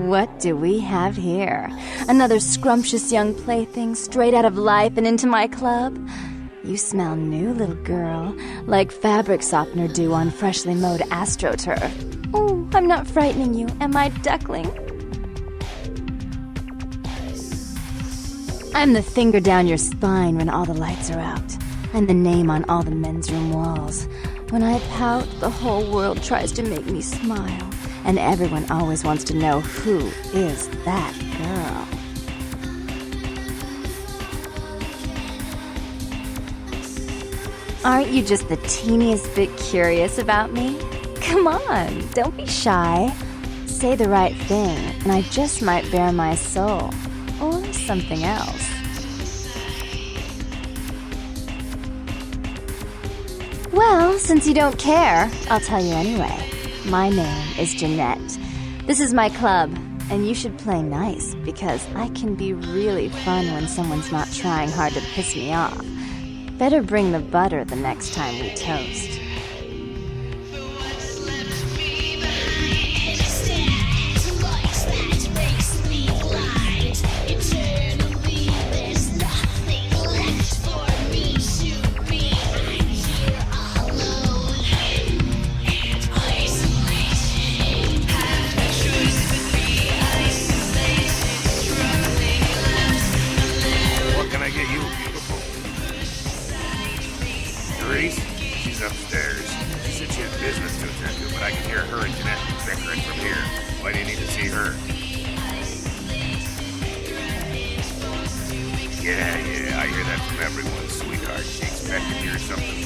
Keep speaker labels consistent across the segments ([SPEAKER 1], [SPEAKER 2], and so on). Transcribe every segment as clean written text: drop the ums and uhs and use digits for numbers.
[SPEAKER 1] What do we have here? Another scrumptious young plaything straight out of life and into my club? You smell new, little girl, like fabric softener dew on freshly mowed astroturf. Oh, I'm not frightening you, am I, duckling? I'm the finger down your spine when all the lights are out, and the name on all the men's room walls. When I pout, the whole world tries to make me smile, and everyone always wants to know who is that girl. Aren't you just the teeniest bit curious about me? Come on, don't be shy. Say the right thing, and I just might bare my soul. Or something else. Well, since you don't care, I'll tell you anyway. My name is Jeanette. This is my club, and you should play nice, because I can be really fun when someone's not trying hard to piss me off. Better bring the butter the next time we toast.
[SPEAKER 2] She's upstairs. She said she has business to attend to, but I can hear her and Jeanette bickering from here. Why do you need to see her? Yeah, I hear that from everyone, sweetheart. She expected you or something.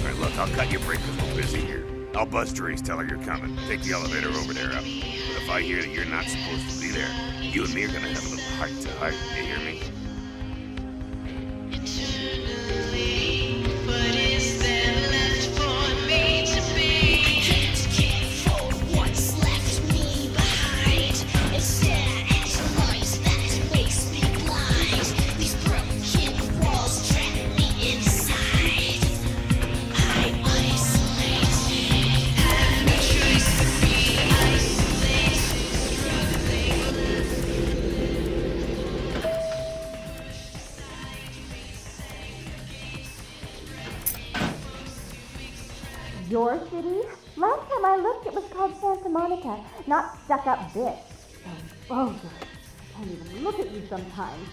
[SPEAKER 2] Alright, look, I'll cut your break because we're busy here. I'll buzz Therese, tell her you're coming. Take the elevator over there up. But if I hear that you're not supposed to be there, you and me are gonna have a little heart-to-heart. You hear me?
[SPEAKER 3] Your city? Last time I looked, it was called Santa Monica, not Stuck-Up Bitch. Oh, God. I can't even look at you sometimes.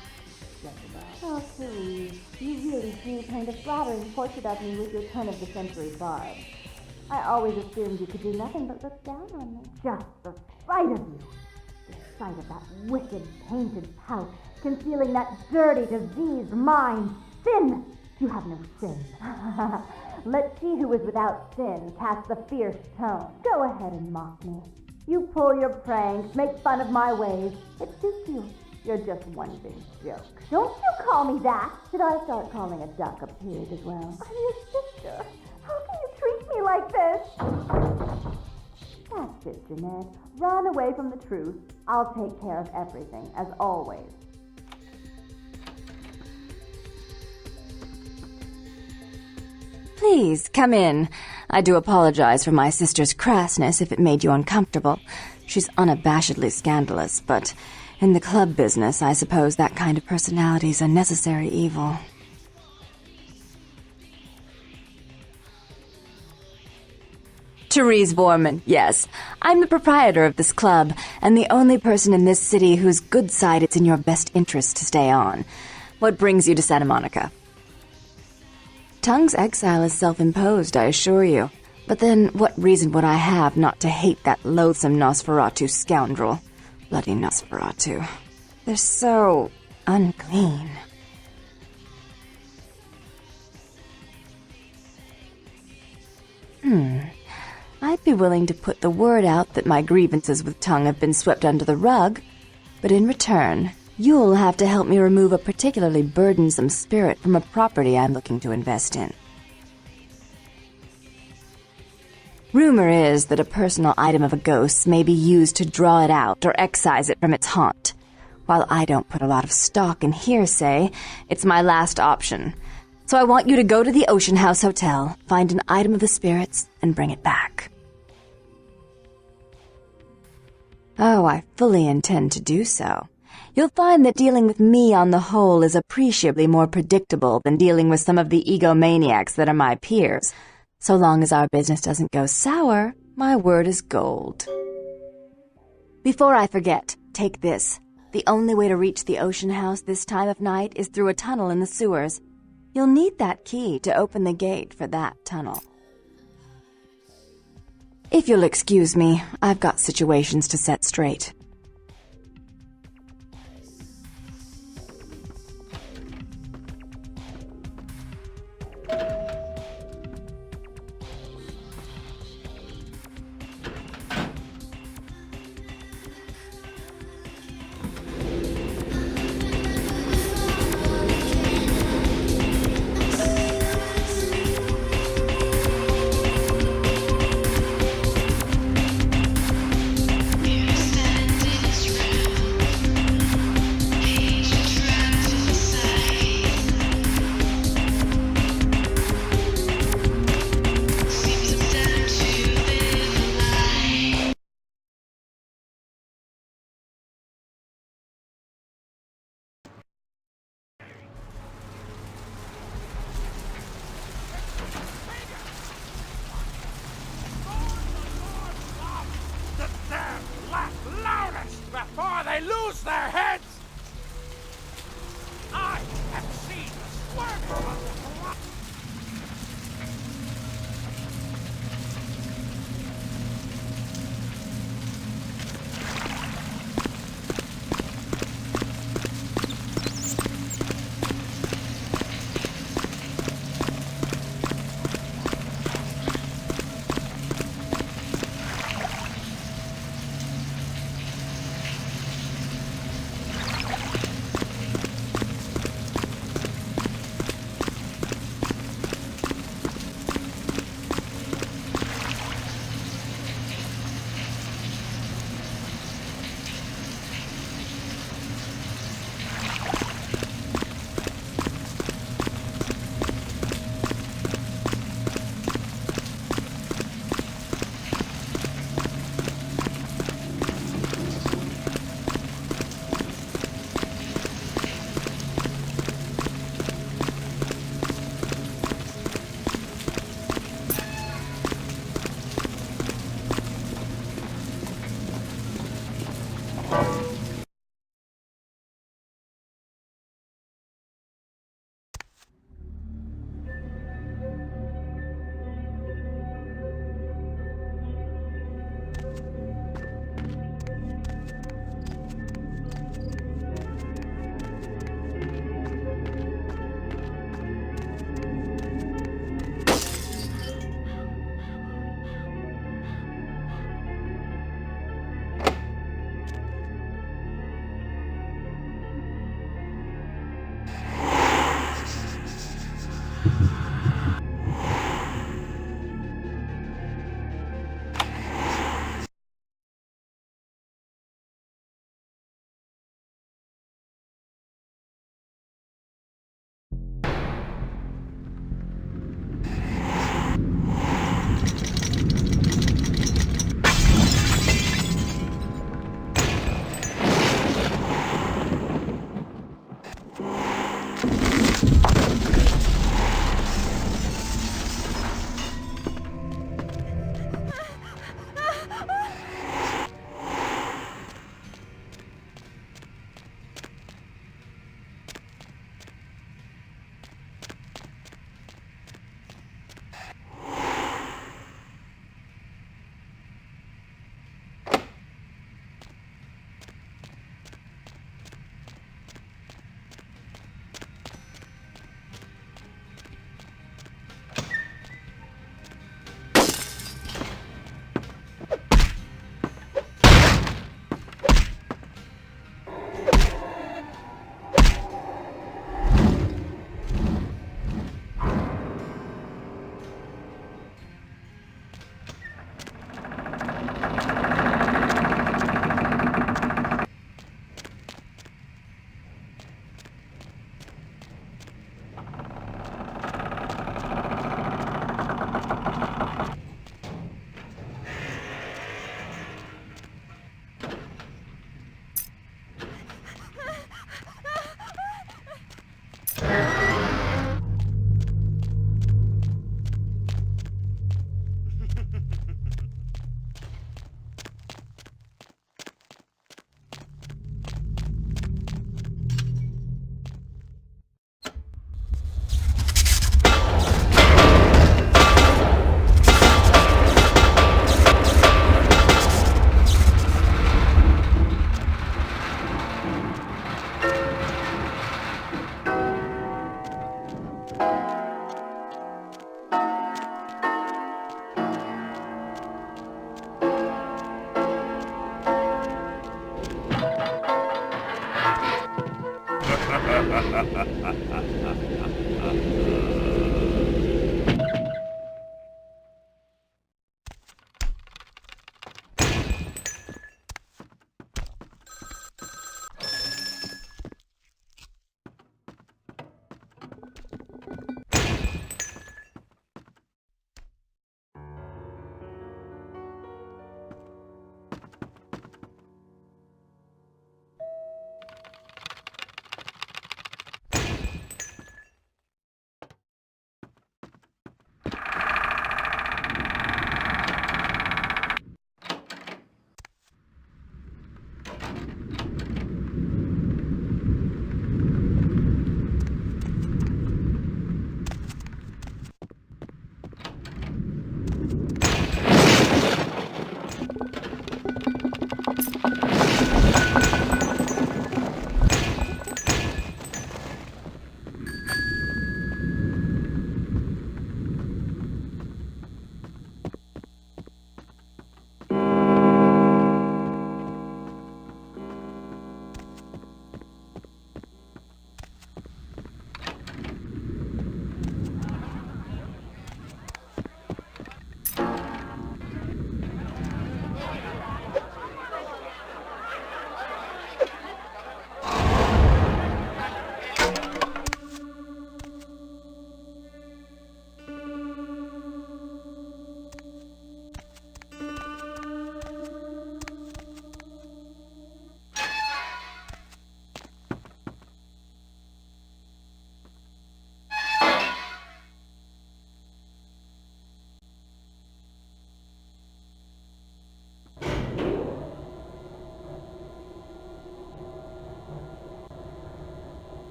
[SPEAKER 3] Oh, Therese, you really do paint a flattering portrait of me with your turn-of-the-century barb. I always assumed you could do nothing but look down on me. Just the sight of you. The sight of that wicked, painted pout, concealing that dirty, diseased mind. Sin! You have no sin. Let she who is without sin cast the fierce tone. Go ahead and mock me. You pull your pranks, make fun of my ways. It suits you. You're just one big joke. Don't you call me that. Should I start calling a duck a pig as well? I'm your sister. How can you treat me like this? That's it, Jeanette. Run away from the truth. I'll take care of everything, as always.
[SPEAKER 1] Please, come in. I do apologize for my sister's crassness if it made you uncomfortable. She's unabashedly scandalous, but in the club business, I suppose that kind of personality's a necessary evil. Therese Vorman, yes. I'm the proprietor of this club, and the only person in this city whose good side it's in your best interest to stay on. What brings you to Santa Monica? Tongue's exile is self-imposed, I assure you. But then, what reason would I have not to hate that loathsome Nosferatu scoundrel? Bloody Nosferatu. They're so unclean. I'd be willing to put the word out that my grievances with Tongue have been swept under the rug, but in return, you'll have to help me remove a particularly burdensome spirit from a property I'm looking to invest in. Rumor is that a personal item of a ghost's may be used to draw it out or excise it from its haunt. While I don't put a lot of stock in hearsay, it's my last option. So I want you to go to the Ocean House Hotel, find an item of the spirits, and bring it back. Oh, I fully intend to do so. You'll find that dealing with me on the whole is appreciably more predictable than dealing with some of the egomaniacs that are my peers. So long as our business doesn't go sour, my word is gold. Before I forget, take this. The only way to reach the ocean house this time of night is through a tunnel in the sewers. You'll need that key to open the gate for that tunnel. If you'll excuse me, I've got situations to set straight.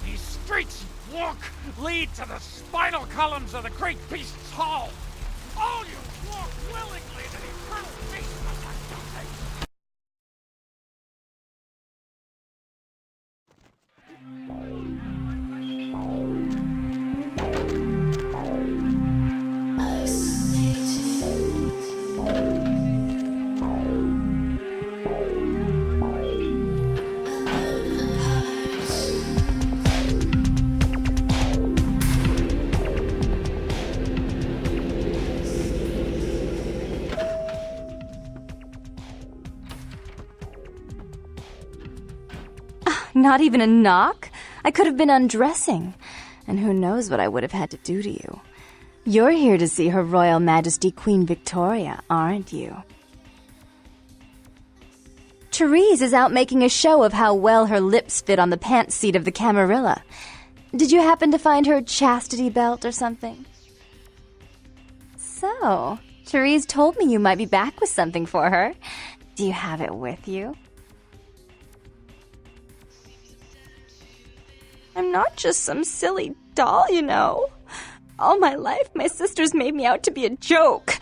[SPEAKER 4] These streets walk lead to the spinal columns of the great beast's hall. All you walk willingly to the eternal feast of my guilty.
[SPEAKER 1] Not even a knock? I could have been undressing. And who knows what I would have had to do to you. You're here to see Her Royal Majesty Queen Victoria, aren't you? Therese is out making a show of how well her lips fit on the pants seat of the Camarilla. Did you happen to find her chastity belt or something? So, Therese told me you might be back with something for her. Do you have it with you? I'm not just some silly doll, you know. All my life, my sisters made me out to be a joke.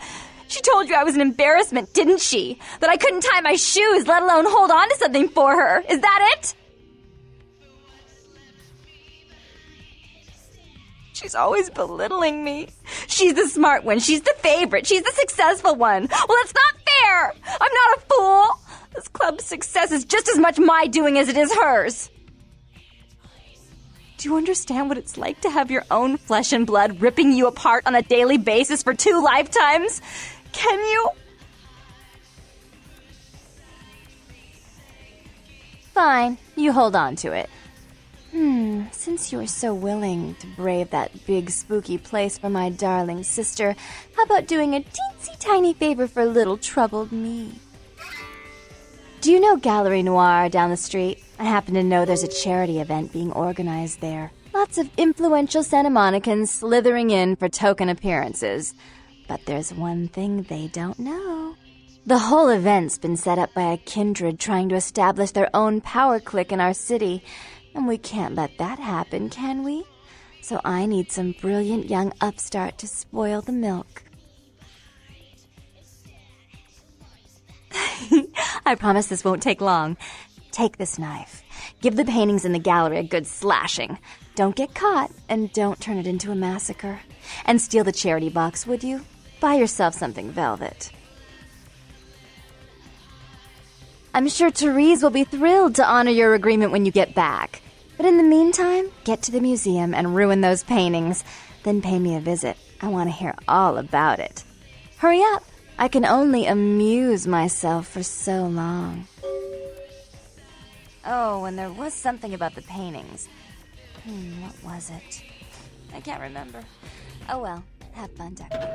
[SPEAKER 1] She told you I was an embarrassment, didn't she? That I couldn't tie my shoes, let alone hold on to something for her. Is that it? She's always belittling me. She's the smart one. She's the favorite. She's the successful one. Well, it's not fair. I'm not a fool. This club's success is just as much my doing as it is hers. Do you understand what it's like to have your own flesh and blood ripping you apart on a daily basis for 2 lifetimes? Can you? Fine, you hold on to it. Since you are so willing to brave that big spooky place for my darling sister, how about doing a teensy tiny favor for little troubled me? Do you know Gallery Noir down the street? I happen to know there's a charity event being organized there. Lots of influential Santa Monicans slithering in for token appearances. But there's one thing they don't know. The whole event's been set up by a kindred trying to establish their own power clique in our city. And we can't let that happen, can we? So I need some brilliant young upstart to spoil the milk. I promise this won't take long. Take this knife. Give the paintings in the gallery a good slashing. Don't get caught, and don't turn it into a massacre. And steal the charity box, would you? Buy yourself something velvet. I'm sure Therese will be thrilled to honor your agreement when you get back. But in the meantime, get to the museum and ruin those paintings. Then pay me a visit. I want to hear all about it. Hurry up. I can only amuse myself for so long. Oh, and there was something about the paintings. What was it? I can't remember. Oh well, have fun decorating.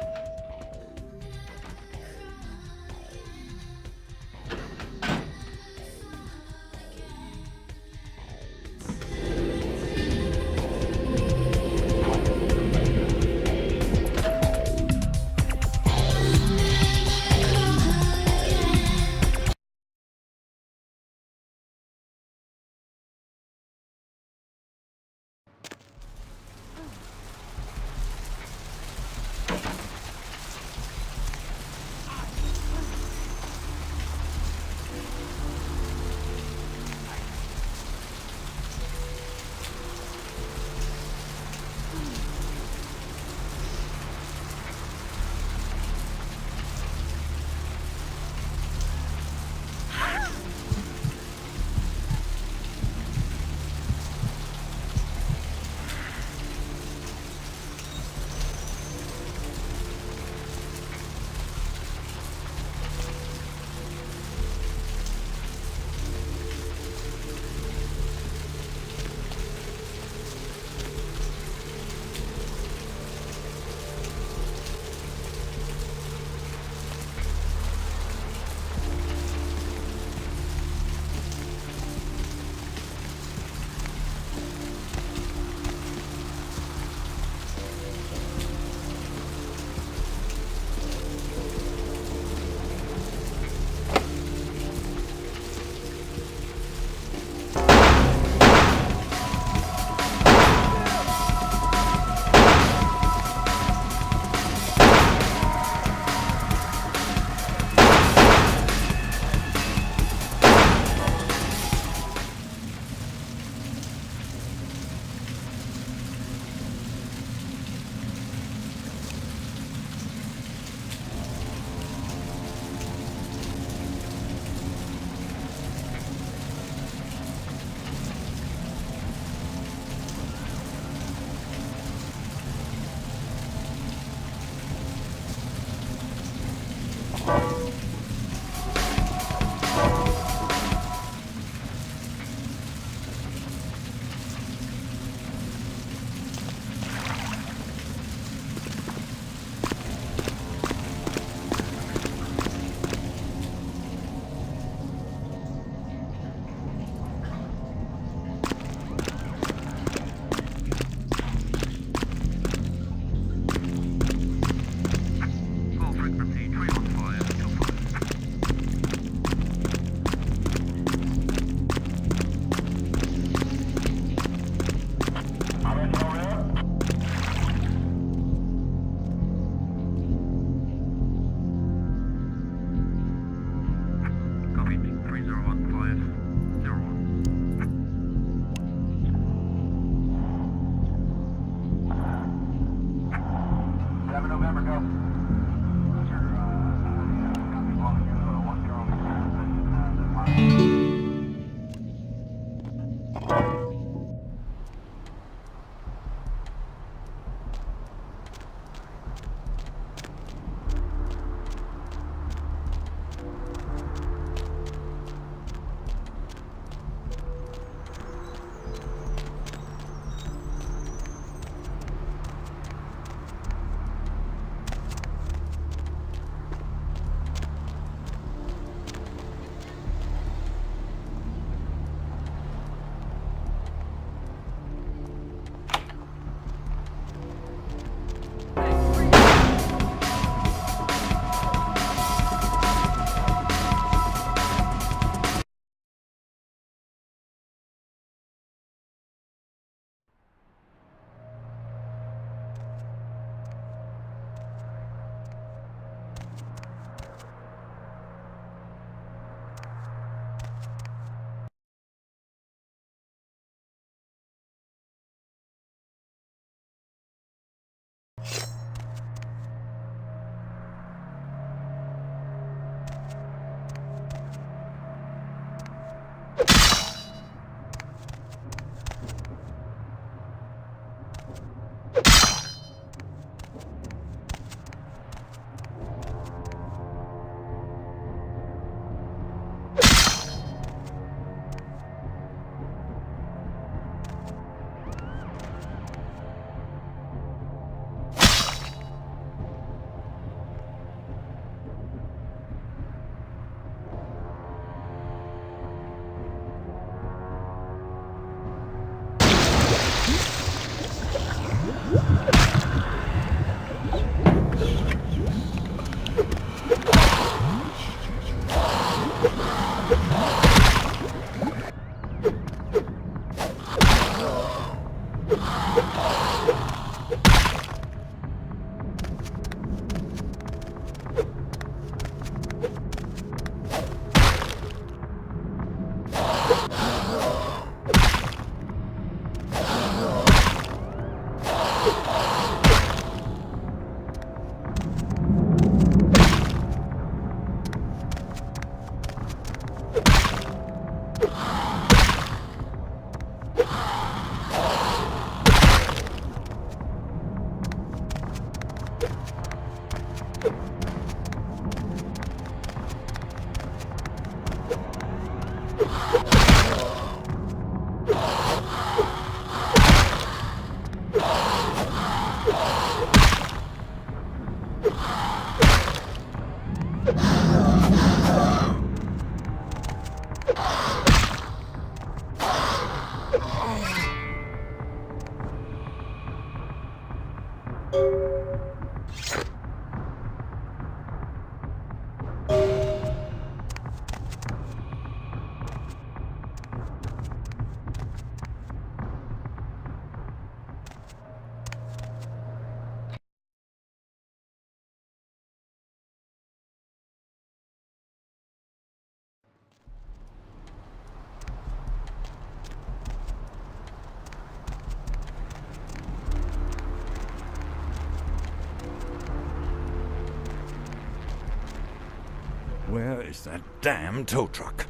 [SPEAKER 5] Where is that damn tow truck?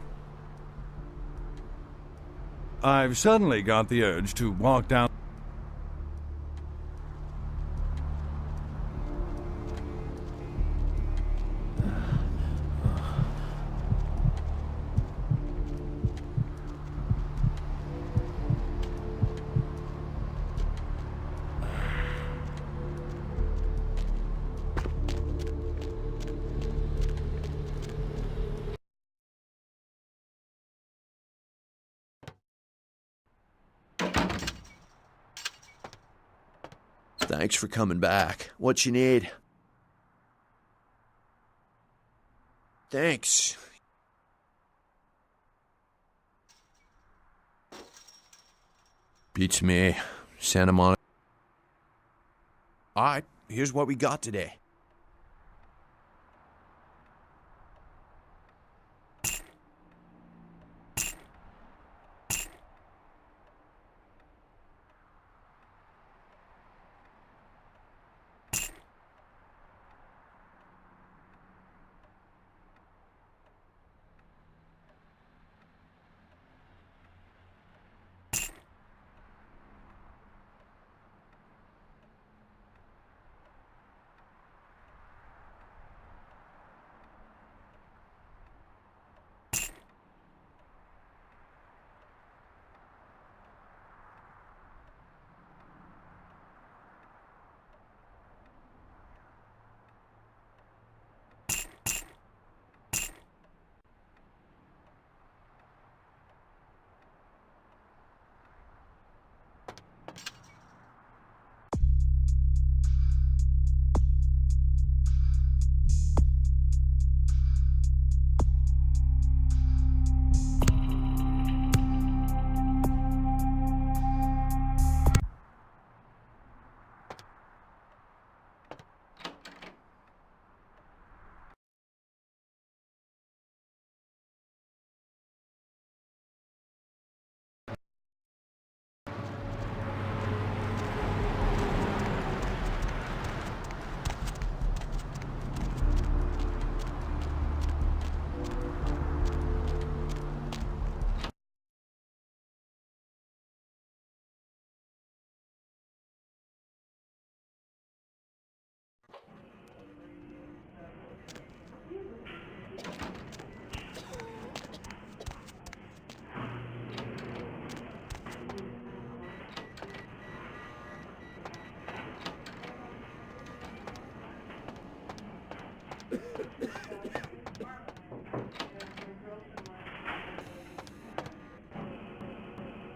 [SPEAKER 5] I've suddenly got the urge to walk down.
[SPEAKER 6] Thanks for coming back. What you need? Thanks. Beats me. Santa Monica. Alright, here's what we got today.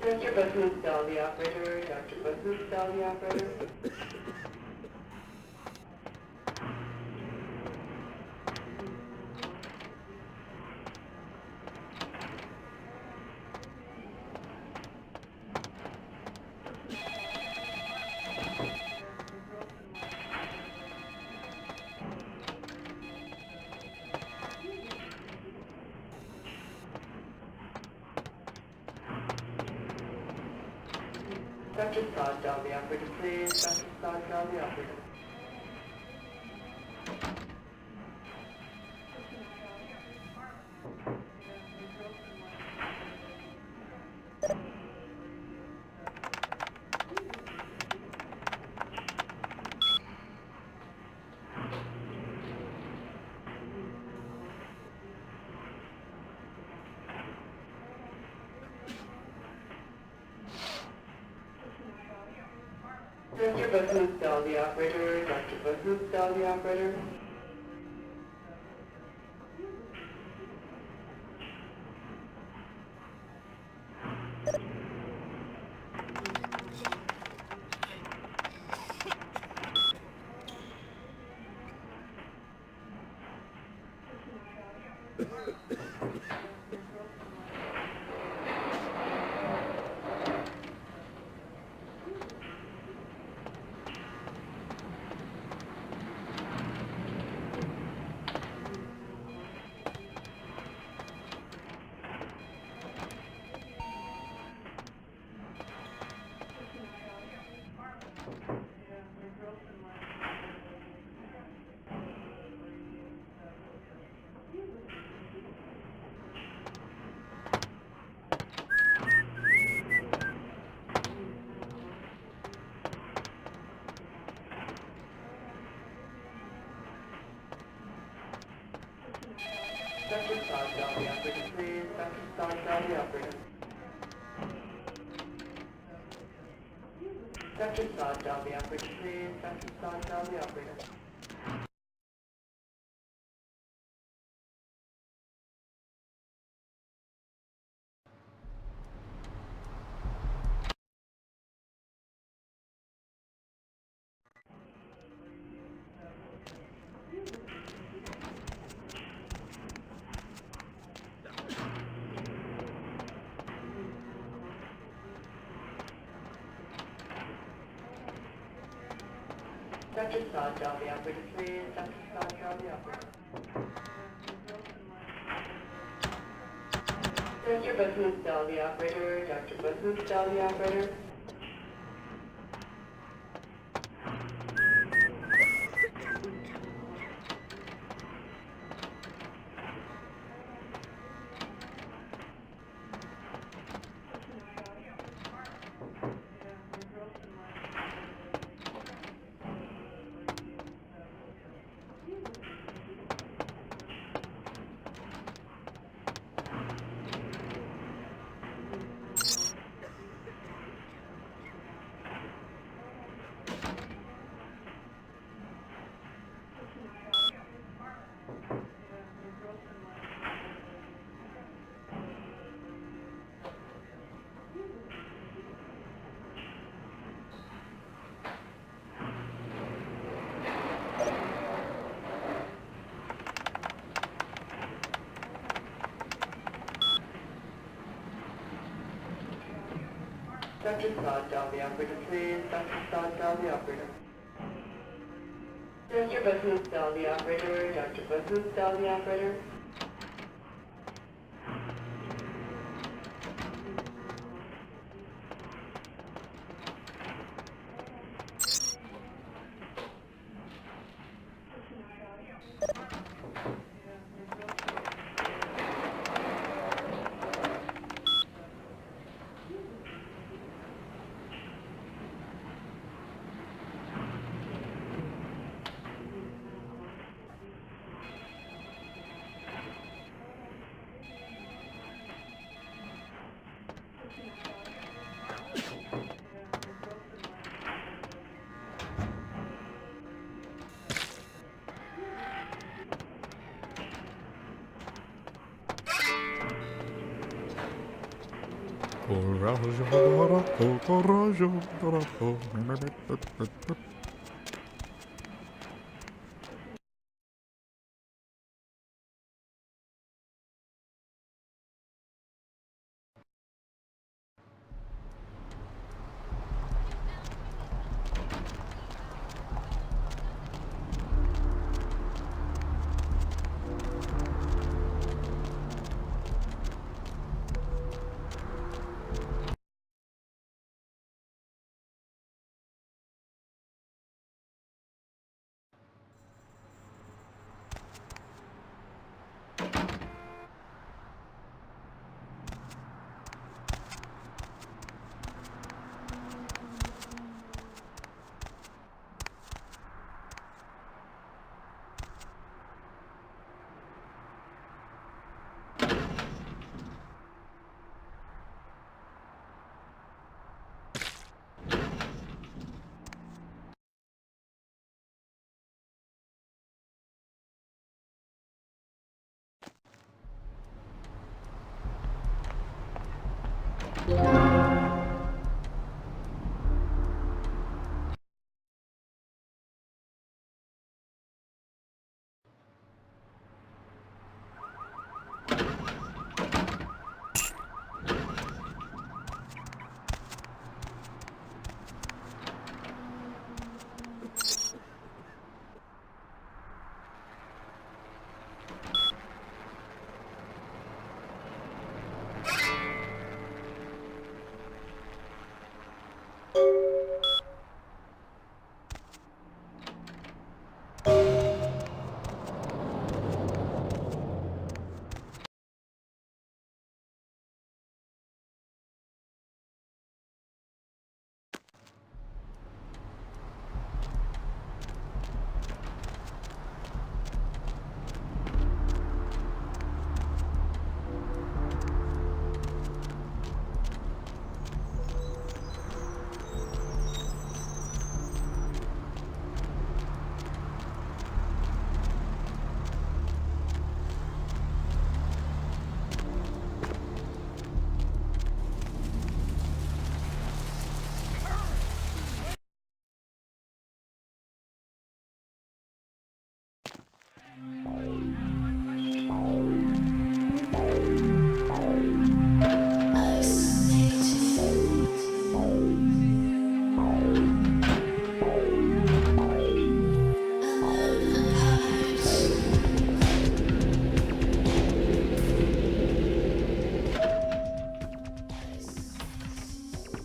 [SPEAKER 7] Dr. Business, Dolly operator. Dr. Business, Dolly operator. Dr. Scott, Dolly operator, please. Dr. Scott, Dolly operator. Dr. Business, Dolly operator. Dr. Business, Dolly operator. Dr. Scott, Dolly operator, please. Dr. Scott, Dolly operator. Dr. Scott, Dolly operator, please. Dr. Scott, Dolly operator. Dr. Sod, dial the operator, please. Dr. Sod, dial the operator. Dr. Bahood, dial the operator. Dr. Bahood, dial the operator. Dr. Sod, dial the operator, please. Dr. Sod, dial the operator. Dr. Bahood, dial the operator. Dr. Bahood, dial the operator.
[SPEAKER 8] Coraggio.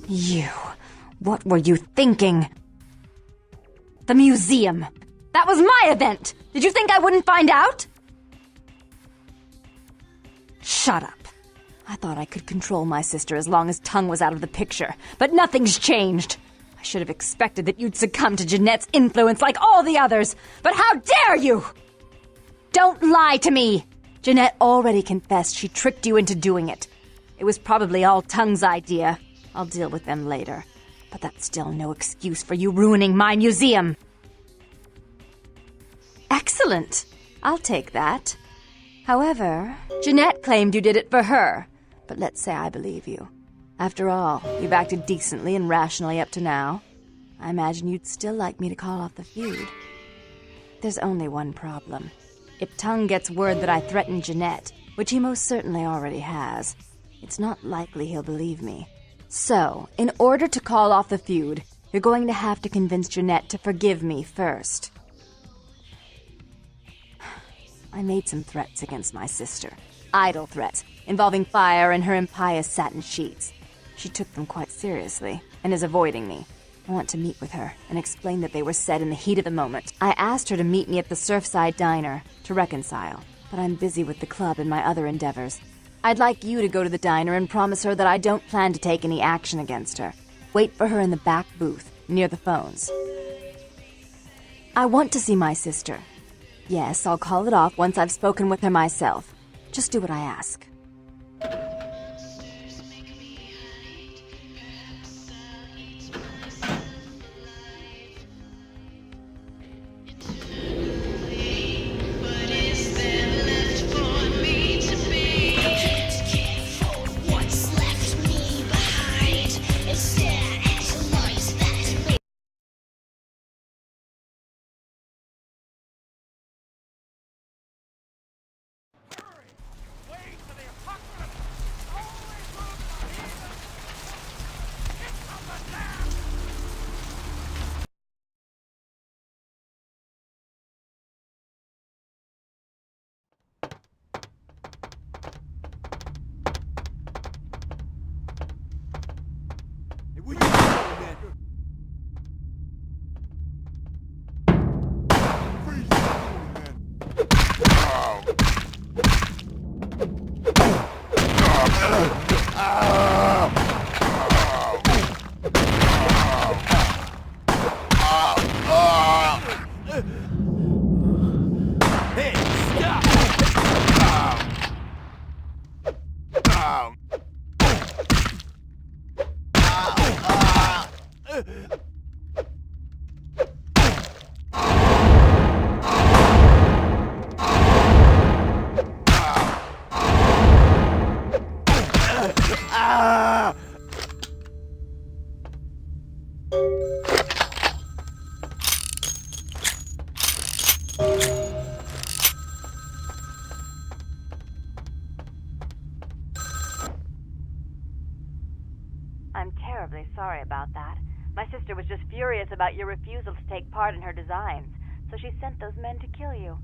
[SPEAKER 1] You. What were you thinking? The museum. That was my event! Did you think I wouldn't find out? Shut up. I thought I could control my sister as long as Tongue was out of the picture, but nothing's changed. I should have expected that you'd succumb to Jeanette's influence like all the others, but how dare you! Don't lie to me! Jeanette already confessed she tricked you into doing it. It was probably all Tongue's idea. I'll deal with them later. But that's still no excuse for you ruining my museum. Excellent. I'll take that. However, Jeanette claimed you did it for her. But let's say I believe you. After all, you've acted decently and rationally up to now. I imagine you'd still like me to call off the feud. There's only one problem. If Tongue gets word that I threatened Jeanette, which he most certainly already has, it's not likely he'll believe me. So, in order to call off the feud, you're going to have to convince Jeanette to forgive me first. I made some threats against my sister. Idle threats, involving fire and her impious satin sheets. She took them quite seriously, and is avoiding me. I want to meet with her, and explain that they were said in the heat of the moment. I asked her to meet me at the Surfside Diner, to reconcile, but I'm busy with the club and my other endeavors. I'd like you to go to the diner and promise her that I don't plan to take any action against her. Wait for her in the back booth, near the phones. I want to see my sister. Yes, I'll call it off once I've spoken with her myself. Just do what I ask. I'm terribly sorry about that. My sister was just furious about your refusal to take part in her designs, so she sent those men to kill you.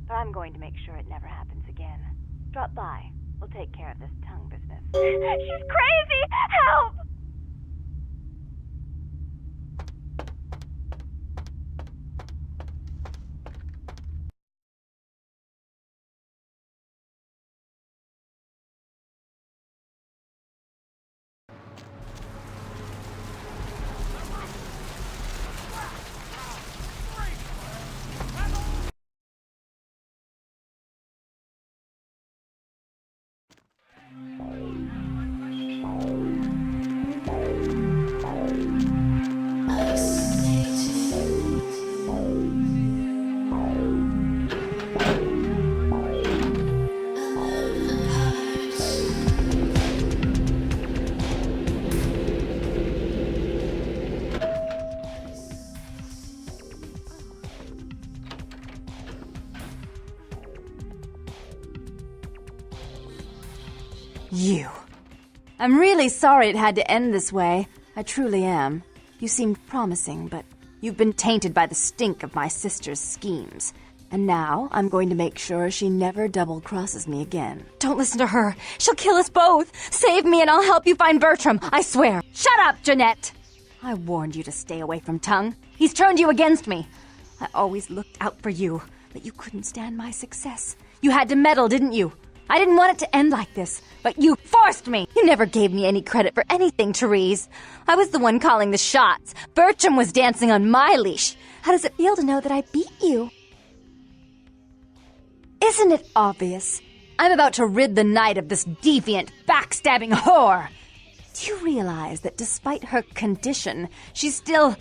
[SPEAKER 1] But I'm going to make sure it never happens again. Drop by. We'll take care of this tongue business.
[SPEAKER 3] She's crazy! Help!
[SPEAKER 1] You. I'm really sorry it had to end this way. I truly am. You seemed promising, but you've been tainted by the stink of my sister's schemes. And now I'm going to make sure she never double-crosses me again. Don't listen to her. She'll kill us both. Save me and I'll help you find Bertram. I swear. Shut up, Jeanette. I warned you to stay away from Tongue. He's turned you against me. I always looked out for you, but you couldn't stand my success. You had to meddle, didn't you? I didn't want it to end like this, but you forced me. You never gave me any credit for anything, Therese. I was the one calling the shots. Bertram was dancing on my leash. How does it feel to know that I beat you? Isn't it obvious? I'm about to rid the night of this deviant, backstabbing whore. Do you realize that despite her condition, she still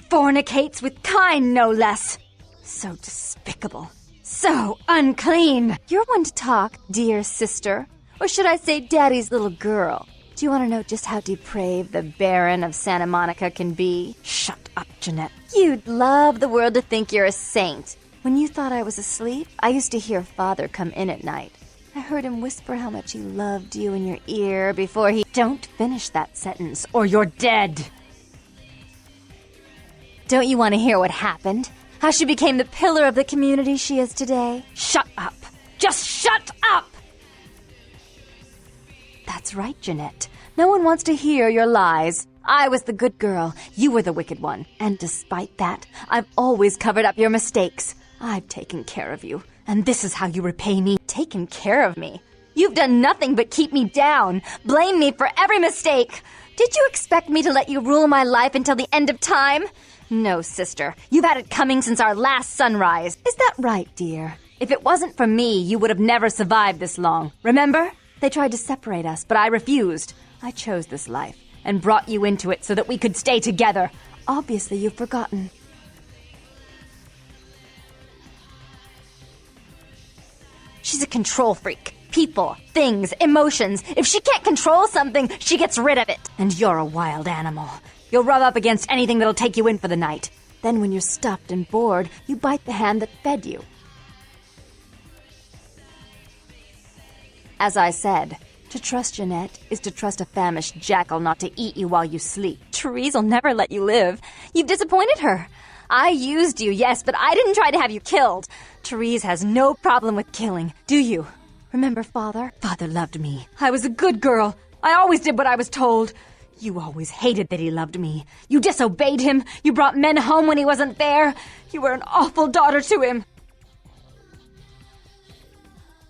[SPEAKER 1] fornicates with Kine, no less? So despicable. So unclean. You're one to talk, dear sister. Or should I say daddy's little girl? Do you want to know just how depraved the Baron of Santa Monica can be? Shut up, Jeanette. You'd love the world to think you're a saint. When you thought I was asleep, I used to hear Father come in at night. I heard him whisper how much he loved you in your ear before he... Don't finish that sentence, or you're dead. Don't you want to hear what happened? How she became the pillar of the community she is today? Shut up. Just shut up! That's right, Jeanette. No one wants to hear your lies. I was the good girl. You were the wicked one. And despite that, I've always covered up your mistakes. I've taken care of you. And this is how you repay me. Taken care of me. You've done nothing but keep me down. Blame me for every mistake. Did you expect me to let you rule my life until the end of time? No, sister. You've had it coming since our last sunrise. Is that right, dear? If it wasn't for me, you would have never survived this long. Remember? They tried to separate us, but I refused. I chose this life and brought you into it so that we could stay together. Obviously, you've forgotten. She's a control freak. People, things, emotions. If she can't control something, she gets rid of it. And you're a wild animal. You'll rub up against anything that'll take you in for the night. Then when you're stuffed and bored, you bite the hand that fed you. As I said, to trust Jeanette is to trust a famished jackal not to eat you while you sleep. Therese'll never let you live. You've disappointed her. I used you, yes, but I didn't try to have you killed. Therese has no problem with killing, do you? Remember Father? Father loved me. I was a good girl. I always did what I was told. You always hated that he loved me. You disobeyed him. You brought men home when he wasn't there. You were an awful daughter to him.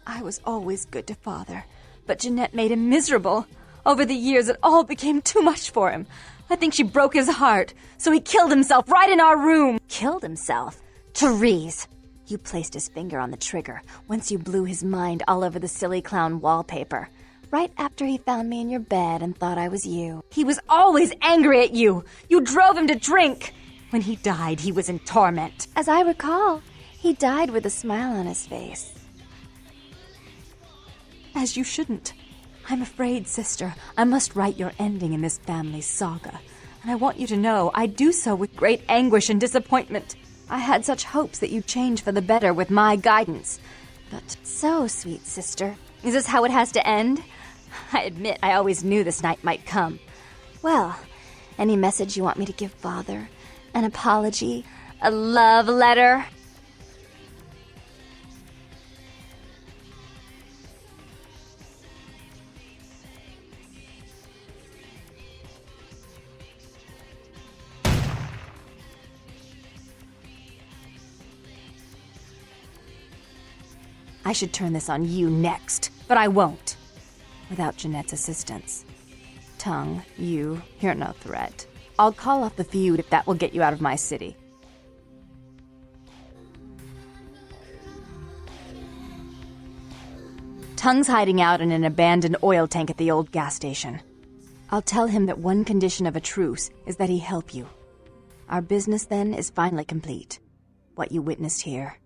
[SPEAKER 1] I was always good to Father, but Jeanette made him miserable. Over the years, it all became too much for him. I think she broke his heart, so he killed himself right in our room. Killed himself? Therese! You placed his finger on the trigger once you blew his mind all over the silly clown wallpaper. Right after he found me in your bed and thought I was you. He was always angry at you. You drove him to drink. When he died, he was in torment. As I recall, he died with a smile on his face. As you shouldn't. I'm afraid, sister, I must write your ending in this family saga. And I want you to know I do so with great anguish and disappointment. I had such hopes that you'd change for the better with my guidance. But so, sweet sister, is this how it has to end? I admit I always knew this night might come. Well, any message you want me to give Father? An apology? A love letter? I should turn this on you next, but I won't. Without Jeanette's assistance. Tongue, you're no threat. I'll call off the feud if that will get you out of my city. Tongue's hiding out in an abandoned oil tank at the old gas station. I'll tell him that one condition of a truce is that he help you. Our business then is finally complete. What you witnessed here,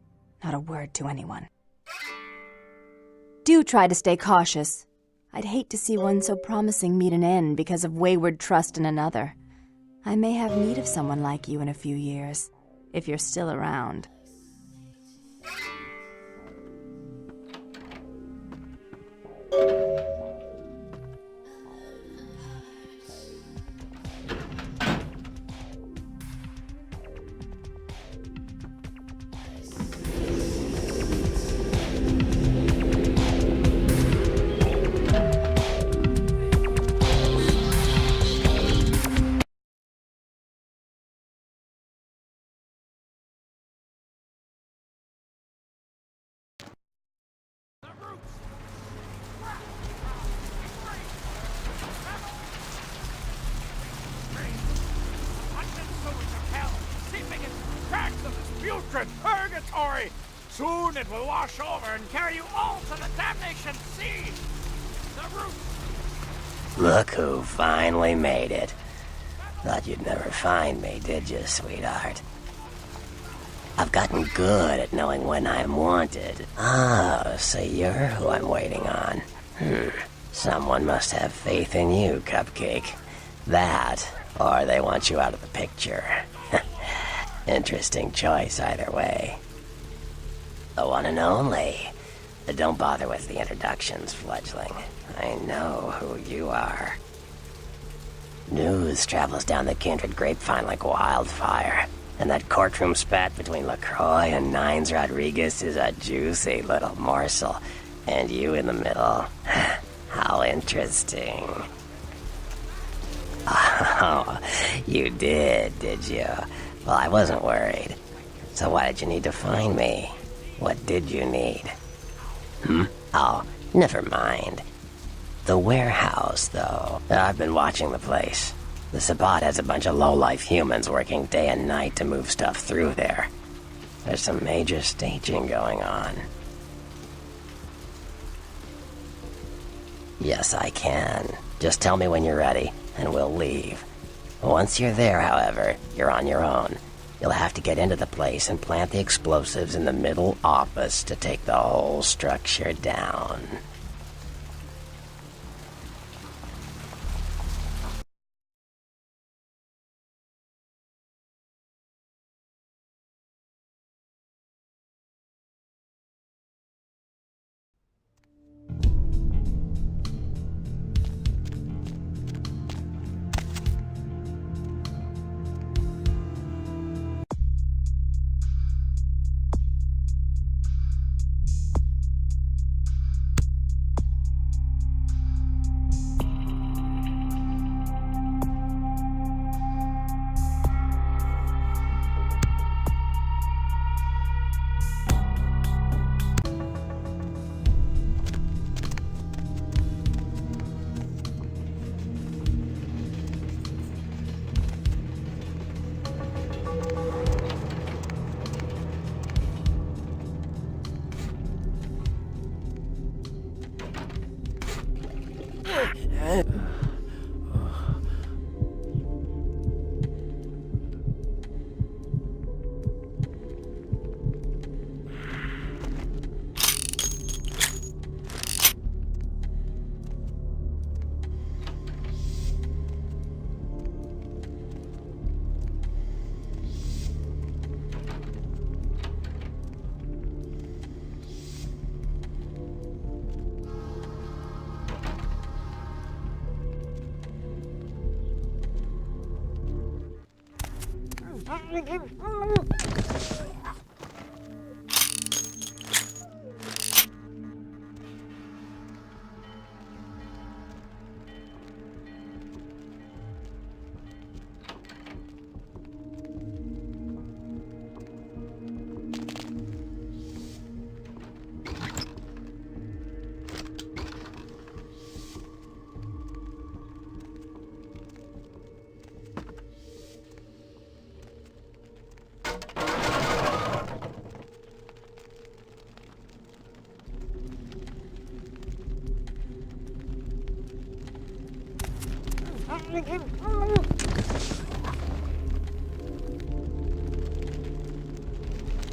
[SPEAKER 1] not a word to anyone. Do try to stay cautious. I'd hate to see one so promising meet an end because of wayward trust in another. I may have need of someone like you in a few years, if you're still around.
[SPEAKER 4] roots! Pungent sewage of hell, seeping into the cracks of this putrid purgatory! Soon it will wash over and carry you all to the damnation sea! The roots!
[SPEAKER 8] Look who finally made it. Thought you'd never find me, did you, sweetheart? I've gotten good at knowing when I'm wanted. Oh, so you're who I'm waiting on. Someone must have faith in you, Cupcake. That, or they want you out of the picture. Interesting choice either way. The one and only. But don't bother with the introductions, fledgling. I know who you are. News travels down the kindred grapevine like wildfire. And that courtroom spat between LaCroix and Nines Rodriguez is a juicy little morsel. And you in the middle. How interesting. Oh, you did you? Well, I wasn't worried. So why did you need to find me? What did you need? Oh, never mind. The warehouse, though. I've been watching the place. The Sabbat has a bunch of low-life humans working day and night to move stuff through there. There's some major staging going on. Yes, I can. Just tell me when you're ready, and we'll leave. Once you're there, however, you're on your own. You'll have to get into the place and plant the explosives in the middle office to take the whole structure down.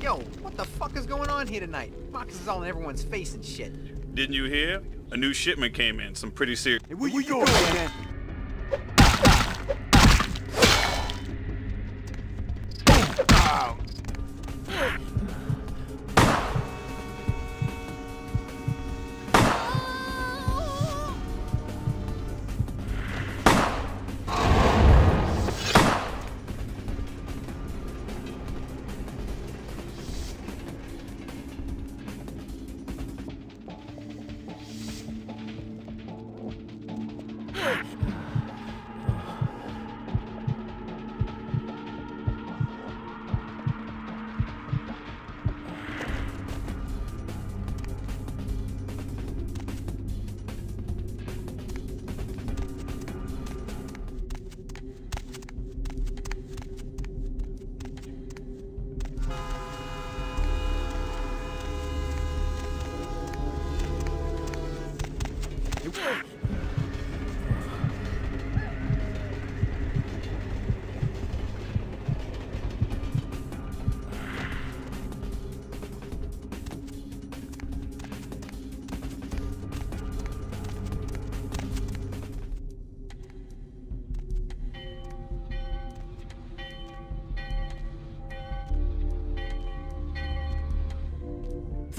[SPEAKER 9] Yo, what the fuck is going on here tonight? Boxes all in everyone's face and shit.
[SPEAKER 10] Didn't you hear? A new shipment came in, some pretty serious.
[SPEAKER 9] Hey, where you going, man?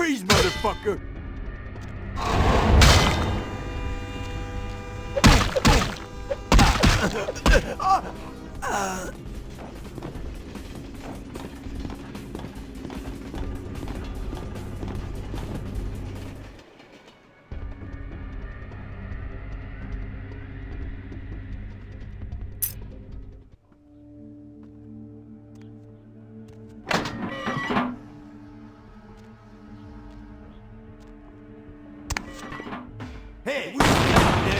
[SPEAKER 4] Freeze, motherfucker! Hey, what you got, man?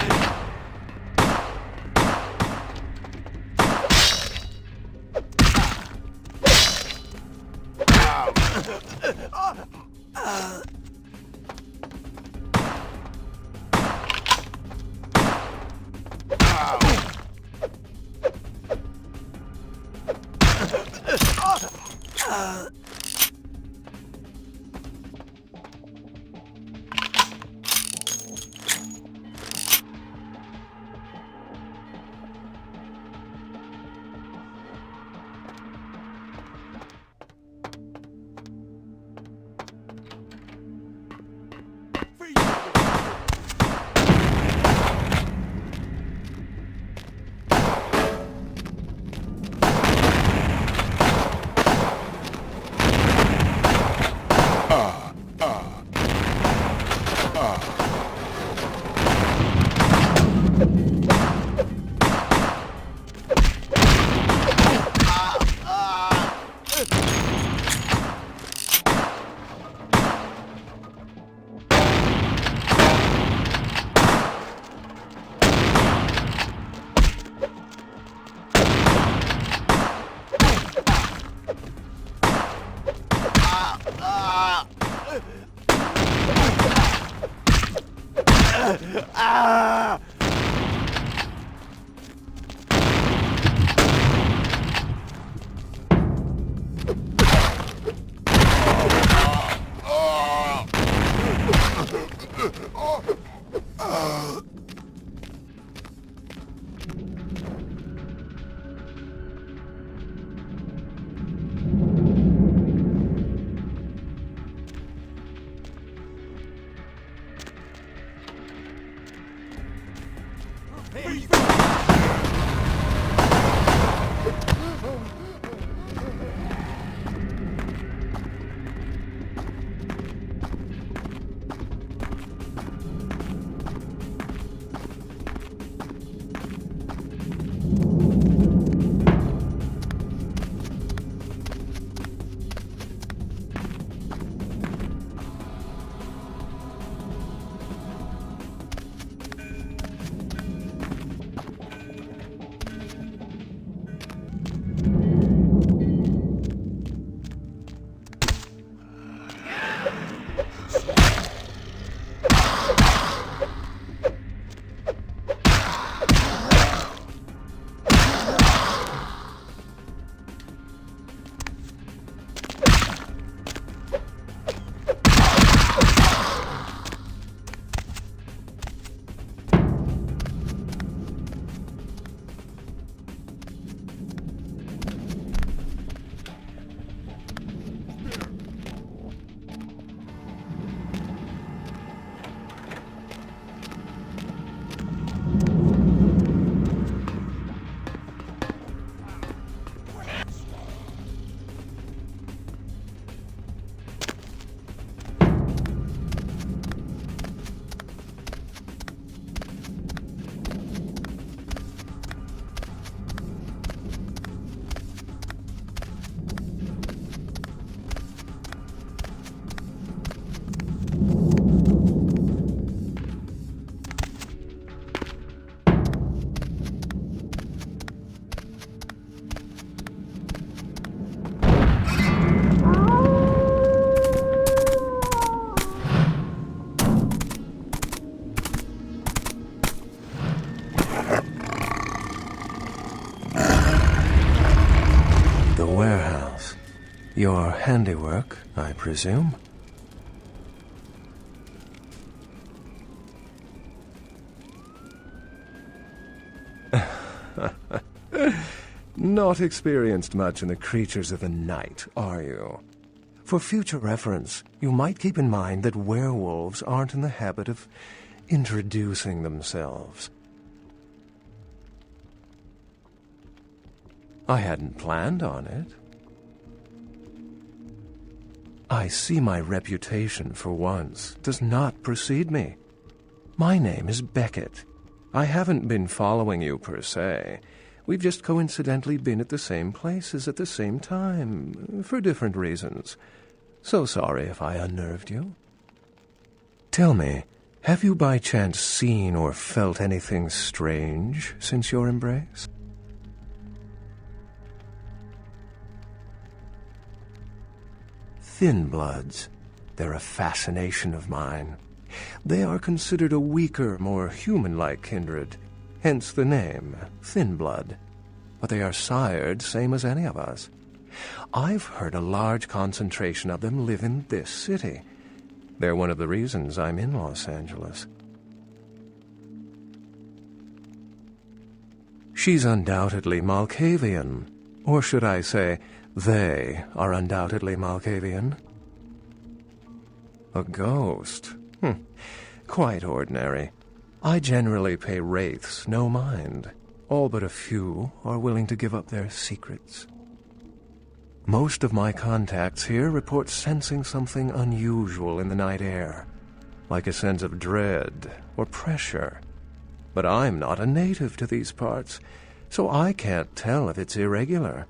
[SPEAKER 11] Your handiwork, I presume? Not experienced much in the creatures of the night, are you? For future reference, you might keep in mind that werewolves aren't in the habit of introducing themselves. I hadn't planned on it. I see my reputation, for once, does not precede me. My name is Beckett. I haven't been following you per se. We've just coincidentally been at the same places at the same time, for different reasons. So sorry if I unnerved you. Tell me, have you by chance seen or felt anything strange since your embrace? Thin bloods. They're a fascination of mine. They are considered a weaker, more human-like kindred, hence the name, thin blood. But they are sired same as any of us. I've heard a large concentration of them live in this city. They're one of the reasons I'm in Los Angeles. She's undoubtedly Malkavian. Or should I say, they are undoubtedly Malkavian. A ghost? Quite ordinary. I generally pay wraiths no mind. All but a few are willing to give up their secrets. Most of my contacts here report sensing something unusual in the night air, like a sense of dread or pressure. But I'm not a native to these parts, so I can't tell if it's irregular.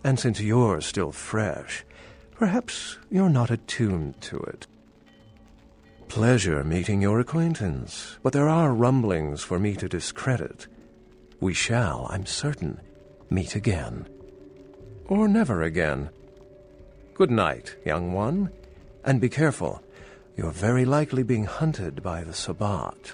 [SPEAKER 11] And since you're still fresh, perhaps you're not attuned to it. Pleasure meeting your acquaintance, but there are rumblings for me to discredit. We shall, I'm certain, meet again. Or never again. Good night, young one, and be careful. You're very likely being hunted by the Sabbat.